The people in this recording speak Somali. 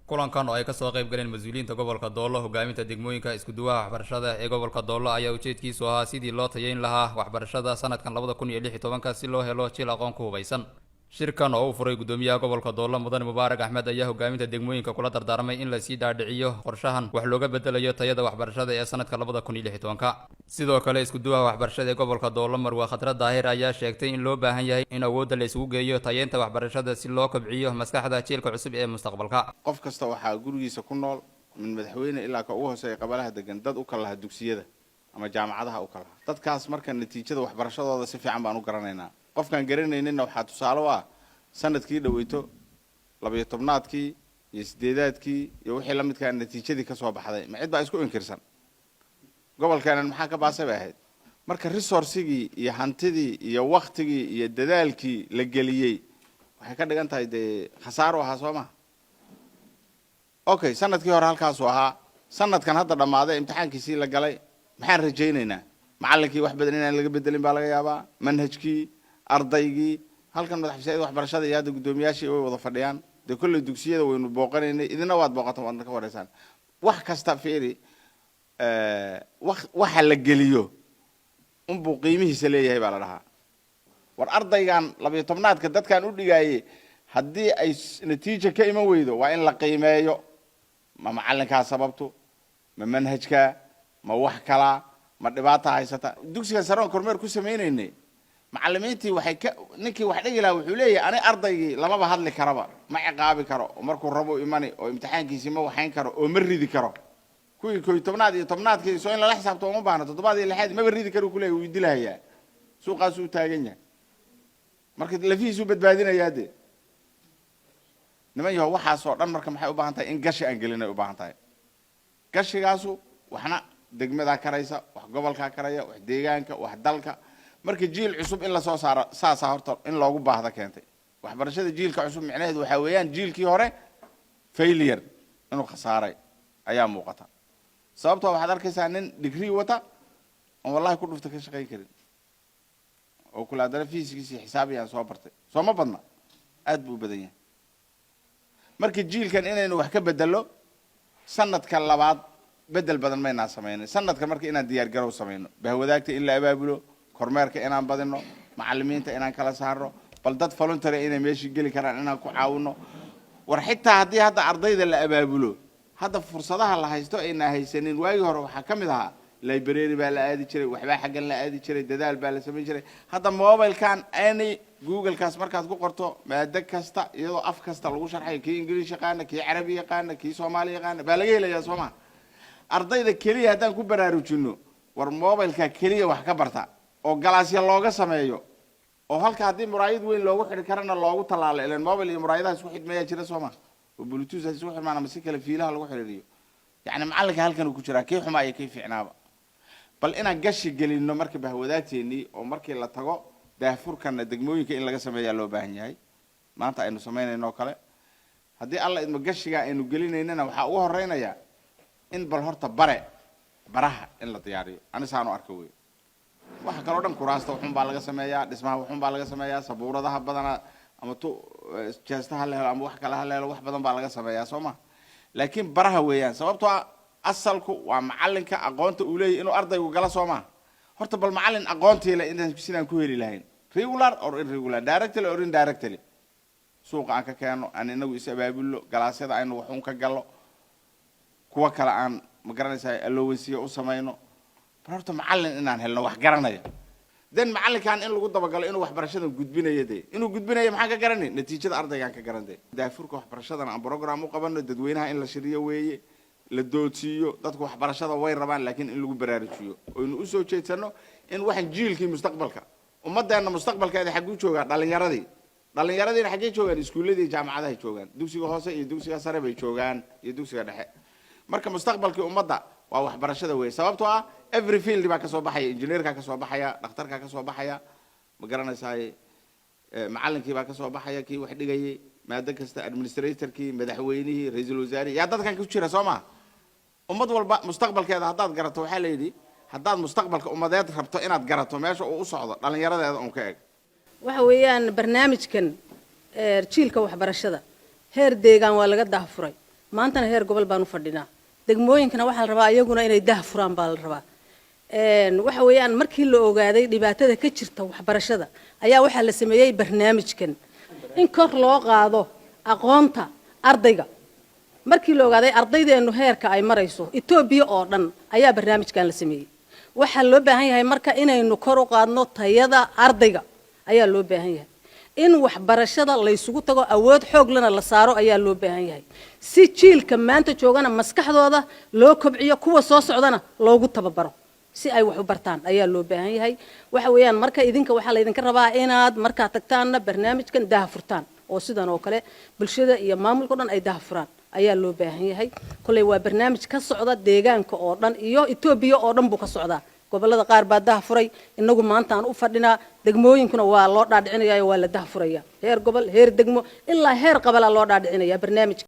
kulankan oo ay ka soo qayb galeen mas'uuliyiinta gobolka Doolo hogaaminta degmooyinka isku duwaha waxbarashada ee gobolka Doolo ayaa ujeedkiisu ahaa sidii loo tayeyn lahaa waxbarashada sanadkan 2016 si loo helo jil aqoon ku hubaysan. shirkan oo uu furay gudoomiyaha gobolka Doolo Mudane Mubaarak Axmed ayaa hogaaminta degmooyinka kula dardaarmay in la sii dhaadhiciyo qorshahan wax looga bedelayo tayada waxbarashada ee sanadka 2016. sidoo kale isku duwaha waxbarashada ee gobolka Doolo Marwa Khadra Daahir ayaa sheegtay in loo baahan yahay in awoodda la isugu geeyo tayeynta waxbarashada si loo kobciyo maskaxda jiilka cusub ee mustaqbalka. qof kasta waxa gurigiisa ku nool min madaxweyne ilaa ka ugu hooseeya qabalaha degan dad u kala dugsiyada ama jaamacadaha u kala dadkaas marka natiijada waxbarashadooda si fiican baan u garanaynaa. qofkan garanaynin waxa tusaale ah sanadkii dhaweyto 12aadkii iyo 8aadkii iyo wixii la midka natiijadii ka soo baxday ma cid baa isku inkirsan gobolkan maxaa ka baasay ahayd marka resource-gii iyo hantidii iyo waqtigii iyo dadaalkii la geliyay waxay ka dhigan tahay khasaaro aha Soomaa. okay sanadkii hore halkaas ahaa sanadkan hadda dhamaaday imtixaankiisii la galay maxaan rajaynaynaa macallinkii wax badan inaan laga bedelin baa laga yaabaa manhajkii ardaygii halkan madaxfiisada waxbarashada iyo gudoomiyaashii way wada fadhiyaan kullu dugsiyada waynu booqanaynay idina waad booqataan waad ka wareysaan wax kasta fiiri waxa la geliyo buu qiimihiisa leeyahay baa la dhahaa war ardaygan 12aadka dadkan u dhigayay haddii ay natiijo ka iman weydo waa in la qiimeeyo ma macallinka sababtu ma manhajka ma wax kala ma dhibaato haysata dugsiga saroon kormeer ku sameeynay macallimiintii waxay ninkii wax dhigi lahaa wuxuu leeyahay ani ardaygii lamaba hadli karaba ma ciqaabi karo markuu rabo imani oo imtixaankiisa ma waxayn karo oo ma ridi karo kuwii 11aad iyo 10aadkii soo in la xisaabto uma baahna 7aad iyo 6aad ma ridi karo kuleey uu dilayaa suuqaas uu taagan yahay marka lafiisu badbaadinayaa niman yahay waxa soo dhan marka maxay u baahan tahay in gashi aan gelinay u baahan tahay gashigaasu waxna degmada karaysa wax gobolka karaya wax deegaanka wax dalka marka jiil cusub in la soo saaro saasa horta in loogu baahda keentay waxbarashada jiilka cusub macnaheedu waxa weeyaan jiilkii hore failure inuu khasaaray ayaa muuqata sababtoo waxaad arkaysaa nin degree wata oo wallahi ku dhufta ka shaqeyn karin oo kula dara physics iyo xisaabiyaan soo bartay soo ma badna aad buu badan yahay marka jiilkan inaynu wax ka bedelo sanadka labaad bedel badan ma inaan sameeyno sanadka marka inaan diyaar garow sameeyno bahwadaagta in la abaabulo kormeerka inaan badino macallimiinta inaan kala saaro bal dad voluntary inay meeshii gali karaan inaan ku caawino war xitaa haddii hadda ardayda la abaabulo hadda fursadaha la haysto ayna haysanin waagi hore waxa kamid ahaa library baa la aadi jiray waxba xaggan la aadi jiray dadaal baa la sameyn jiray hadda mobile-kan any google kaas markaad ku qorto maada kasta iyadoo af kasta lagu sharxay kii ingiriis yaqaan kii carabi yaqaan kii soomaali yaqaan baa laga helayaa Soomaa ardayda kaliya haddaan ku baraarujino war mobile-ka kaliya wax ka barta oo galaasya looga sameeyo oo halka hadii muraayad weyn loogu xiri karana loogu talaalo ileen mobile iyo muraayadaha isku xidmeeya jira Soomaa oo bluetooth isku xirmaana ma si kala fiilaha lagu xiriiriyo yani macallinka halkan uu ku jira kii xumaa iyo kii fiicnaaba bal inaan gashi gelino markii bahwadaagteeni oo markii la tago daafurkana degmooyinka in laga sameeyo loo baahan yahay maanta aynu sameeynayno kale hadii alla idma gashiga aynu gelinaynana waxa ugu horeynaya in bal horta baraha in la diyaariyo anisaano arka weey waxa kale oo dhan kuraasta waxun baa laga sameeyaa dhismaha waxun baa laga sameeyaa sabuuradaha badana ama jeestaha la helo ama wax kale ha leelo wax badan baa laga sameeyaa Soomaa laakiin baraha weeyaan sababtoo asalku waa macallinka aqoonta uu leeyahay inuu ardaygu gala Soomaa horta bal macallin aqoontii la intaan sidaan ku heli lahayn regular or irregular directly or indirectly suuqa aan ka keeno aan inagu is abaabulo galaasyada aynu waxun ka galo kuwa kale aan ma garanaysaa allowance u sameeyno horta macallin inaan helno wax garanaya dan macallinkan in lagu dabagalo inuu waxbarashada gudbinayo inuu gudbinayo maxaa ka garanay natiijada ardaygan ka garanay daafurka waxbarashada aan program u qabano dadweynaha in la shiriyo weeye la doodsiyo dadku waxbarashada way rabaan laakiin in lagu baraarujiyo oo inuu u soo jeedsano in waxan jiilkii mustaqbalka ummadeena mustaqbalkeeda xaq u jooga dhalinyaradii xaqay joogaan iskuuladii jaamacadaha joogaan dugsiga hoose iyo dugsiga sare bay joogaan iyo dugsiga dhexe marka mustaqbalkii ummadda waa waxbarashada weey sababtoo ah every field baa ka soo baxaya engineerka ka soo baxaya dhakhtarka ka soo baxaya ma garanaysaa macallinkii baa ka soo baxaya kii wax dhigayay maada kasta administratorkii madaxweynihii ra'iisul wasaarihi yaa dadkan ku jira Soomaa ummad walba mustaqbalkeeda haddaad garato waxa la yiri haddaad mustaqbalka ummadeed rabto inaad garato meesha uu u socdo dhalinyaradeeda ka eeg waxa weeyaan barnaamijkan jiilka waxbarashada heer deegaan waa laga daafuray maantana heer gobol baan u fadhinaa degmooyinkana waxaa la rabaa iyaguna inay dah furaan baa la rabaa waxa weeyaan markii la ogaaday dhibaatada ka jirta waxbarashada ayaa waxaa la sameeyay barnaamijkan in kor loo qaado aqoonta ardayga markii la ogaaday ardaydeenu heerka ay marayso Itoobiya oo dhan ayaa barnaamijkan la sameeyay waxa loo baahan yahay marka inaynu kor u qaadno tayada ardayga ayaa loo baahan yahay in waxbarashada la isugu tago awood xoog lana la saaro ayaa loo baahan yahay si jiilka maanta joogana maskaxdooda loo kobciyo kuwa soo socdana loogu tababaro si ay wax u bartaan ayaa loo baahan yahay waxa weeyaan marka idinka waxa la idinka rabaa inaad marka tagtaana barnaamijkan dah furtaan oo sidan oo kale bulshada iyo maamulka dhan ay dah furaan ayaa loo baahan yahay kulay waa barnaamij ka socda deegaanka oo dhan iyo Itoobiya oo dhan buu ka socdaa gobolada qaar baa dah furay inagu maanta aan u fadhinaa degmooyinkuna waa loo dhaadhicinayaa waa la dah furaya heer gobol heer degmo ilaa heer qabala loo dhaadhicinayaa barnaamij